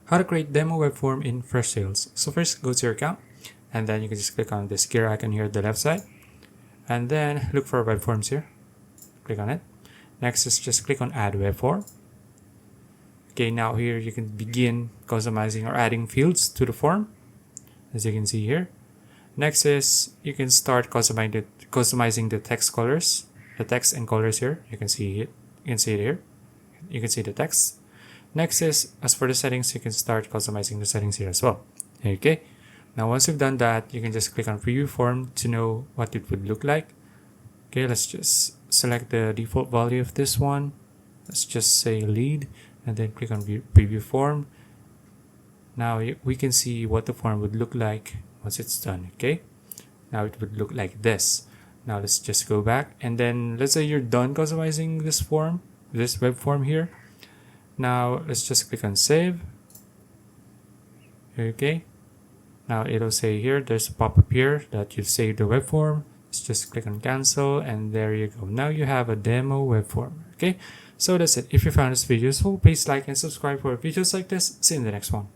How to create demo web form in Freshsales. So first, go to your account, and then you can just click on this gear icon here at the left side, and then look for web forms here. Click on it. Next is just click on add web form. Okay, now here you can begin customizing or adding fields to the form, as you can see here. Next is you can start customizing the text colors, the text and colors here. You can see it. You can see it here. You can see the text. Next is, as for the settings, you can start customizing the settings here as well. Okay. Now once you've done that, you can just click on preview form to know what it would look like. Okay, let's just select the default value of this one. Let's just say lead, and then click on preview form. Now we can see what the form would look like once it's done. Okay, now it would look like this. Now let's just go back, and then let's say you're done customizing this form, this web form here. Now let's just click on save. Okay, now it'll say here there's a pop-up here that you've saved the web form. Let's just click on cancel, and there you go. Now you have a demo web form. Okay, so that's it. If you found this video useful, please like and subscribe for videos like this. See you in the next one.